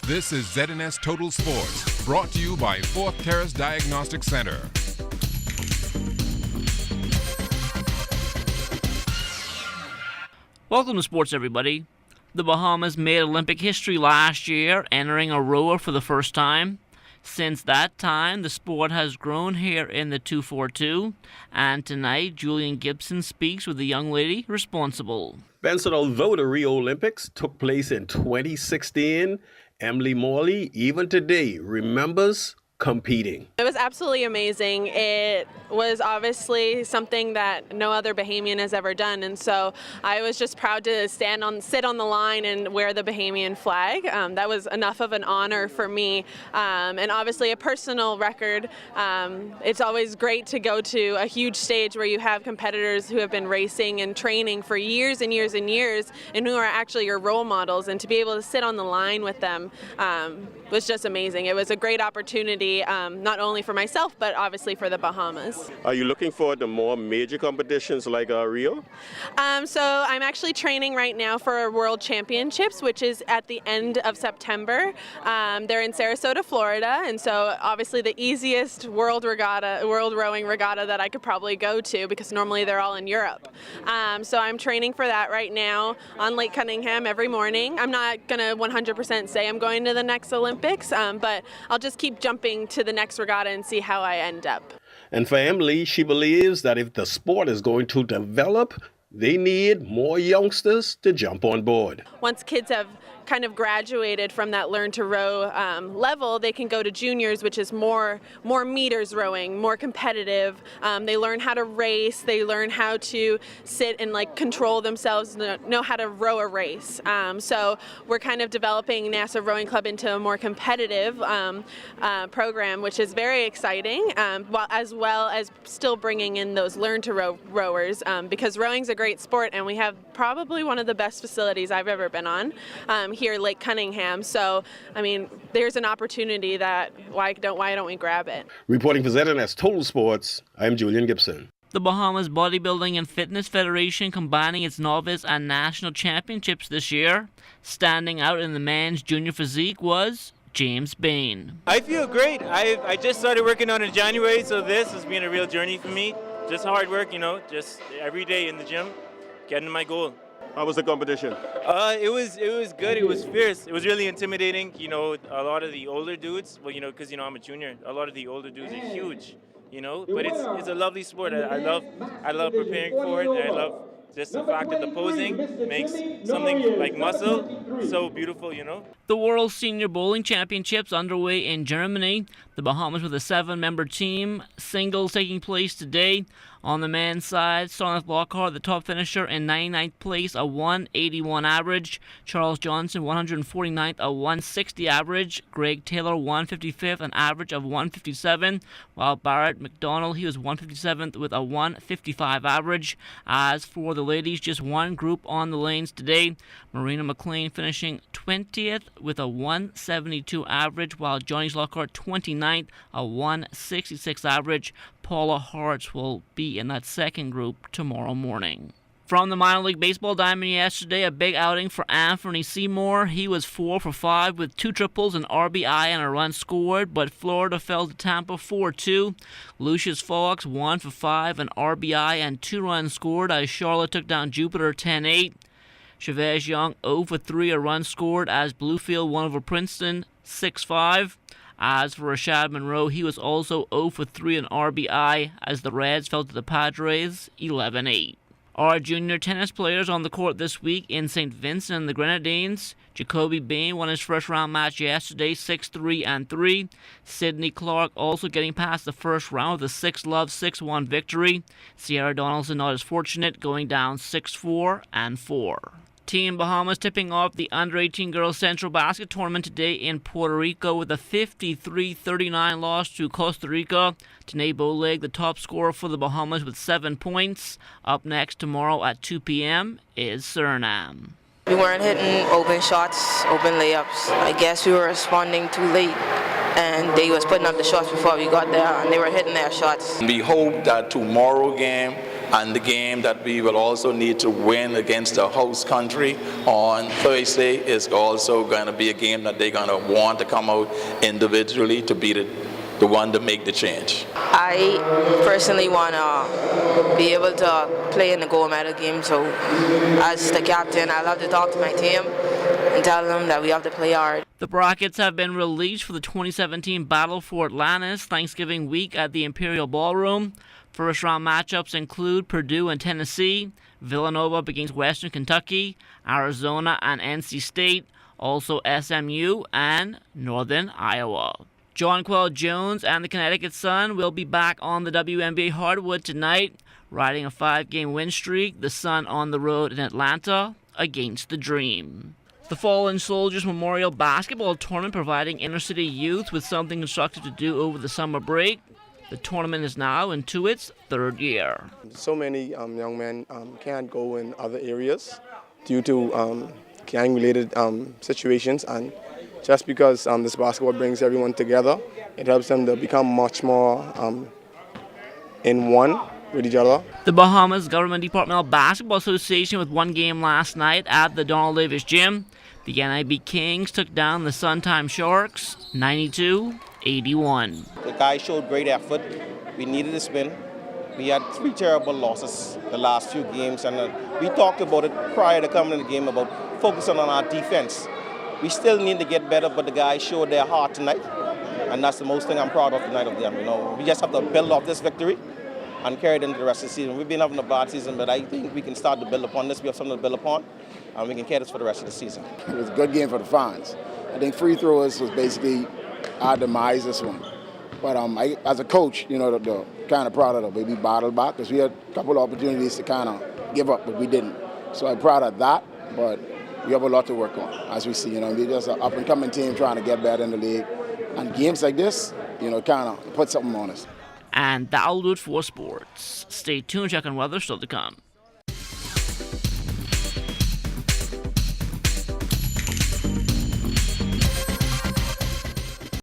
This is ZNS Total Sports, brought to you by Fourth Terrace Diagnostic Center. Welcome to sports, everybody. The Bahamas made Olympic history last year, entering a rower for the first time. Since that time, the sport has grown here in the 242, and tonight, Julian Gibson speaks with the young lady responsible. Benson, although the Rio Olympics took place in 2016, Emily Morley, even today, remembers competing. It was absolutely amazing. It was obviously something that no other Bahamian has ever done, and so I was just proud to sit on the line and wear the Bahamian flag. That was enough of an honor for me, and obviously a personal record. It's always great to go to a huge stage where you have competitors who have been racing and training for years and years and years, and who are actually your role models, and to be able to sit on the line with them was just amazing. It was a great opportunity, not only for myself, but obviously for the Bahamas. Are you looking forward to more major competitions like Rio? So I'm actually training right now for World Championships, which is at the end of September. They're in Sarasota, Florida, and so obviously the easiest world rowing regatta that I could probably go to, because normally they're all in Europe. So I'm training for that right now on Lake Cunningham every morning. I'm not going to 100% say I'm going to the next Olympics, but I'll just keep jumping to the next regatta and see how I end up. And for Emily, she believes that if the sport is going to develop, they need more youngsters to jump on board. Once kids have kind of graduated from that learn to row level, they can go to juniors, which is more meters rowing, more competitive. They learn how to race, they learn how to sit and control themselves, know how to row a race. So we're kind of developing NASA Rowing Club into a more competitive program, which is very exciting, as well as still bringing in those learn to row rowers, because rowing's a great sport, and we have probably one of the best facilities I've ever been on. Here, Lake Cunningham. So, I mean, there's an opportunity that why don't we grab it? Reporting for ZNS Total Sports, I'm Julian Gibson. The Bahamas Bodybuilding and Fitness Federation combining its novice and national championships this year. Standing out in the men's junior physique was James Bain. I feel great. I just started working on it in January, so this has been a real journey for me. Just hard work, just every day in the gym, getting to my goal. How was the competition? It was good. It was fierce. It was really intimidating. A lot of the older dudes, because I'm a junior. A lot of the older dudes are huge. But it's a lovely sport. I love preparing for it. And I love just the fact that the posing makes something like muscle so beautiful. The World Senior Bowling Championships underway in Germany. The Bahamas with a 7-member team. Singles taking place today. On the men's side, Soneth Lockhart, the top finisher, in 99th place, a 181 average. Charles Johnson, 149th, a 160 average. Greg Taylor, 155th, an average of 157. While Barrett McDonald, he was 157th with a 155 average. As for the ladies, just one group on the lanes today. Marina McLean finishing 20th with a 172 average, while Johnny Lockhart 29th, a 166 average. Paula Hartz will be in that second group tomorrow morning. From the minor league baseball diamond yesterday, a big outing for Anthony Seymour. He was 4 for 5 with 2 triples, an RBI, and a run scored, but Florida fell to Tampa 4-2. Lucius Fox 1 for 5, an RBI, and 2 runs scored as Charlotte took down Jupiter 10-8. Chavez Young 0 for 3, a run scored as Bluefield won over Princeton 6-5. As for Rashad Monroe, he was also 0 for 3 in RBI as the Reds fell to the Padres 11-8. Our junior tennis players on the court this week in St. Vincent and the Grenadines. Jacoby Bain won his first round match yesterday 6-3-3. Sidney Clark also getting past the first round with a 6-love 6-1 victory. Sierra Donaldson not as fortunate, going down 6-4-4. Team Bahamas tipping off the Under-18 Girls Central Basket Tournament today in Puerto Rico with a 53-39 loss to Costa Rica. Tanae Boleg, the top scorer for the Bahamas with 7 points. Up next tomorrow at 2 p.m. is Suriname. We weren't hitting open shots, open layups. I guess we were responding too late, and they was putting up the shots before we got there, and they were hitting their shots. We hope that tomorrow game And the game that we will also need to win against the host country on Thursday is also going to be a game that they're going to want to come out individually to be the one to make the change. I personally want to be able to play in the gold medal game, so as the captain, I love to talk to my team and tell them that we have to play hard. The brackets have been released for the 2017 Battle for Atlantis Thanksgiving week at the Imperial Ballroom. First round matchups include Purdue and Tennessee, Villanova against Western Kentucky, Arizona and NC State, also SMU and Northern Iowa. Jonquel Jones and the Connecticut Sun will be back on the WNBA hardwood tonight, riding a 5-game win streak, the Sun on the road in Atlanta against the Dream. The Fallen Soldiers Memorial Basketball Tournament providing inner-city youth with something constructive to do over the summer break. The tournament is now into its 3rd year. So many young men can't go in other areas due to gang-related situations, and just because this basketball brings everyone together, it helps them to become much more in one with each other. The Bahamas Government Departmental Basketball Association with one game last night at the Donald Davis Gym. The NIB Kings took down the Suntime Sharks 92-81. The guys showed great effort. We needed a spin. We had 3 terrible losses the last few games, and we talked about it prior to coming to the game about focusing on our defense. We still need to get better, but the guys showed their heart tonight, and that's the most thing I'm proud of tonight of them. You know, we just have to build off this victory and carry it into the rest of the season. We've been having a bad season, but I think we can start to build upon this. We have something to build upon, and we can carry this for the rest of the season. It was a good game for the fans. I think free throws was basically our demise this one. But as a coach, you know, the kind of proud of the way we battled back, because we had a couple of opportunities to kind of give up, but we didn't. So I'm proud of that, but we have a lot to work on, as we see. You know, we're just an up-and-coming team trying to get better in the league. And games like this, you know, kind of put something on us. And that'll do it for sports. Stay tuned, check on weather still to come.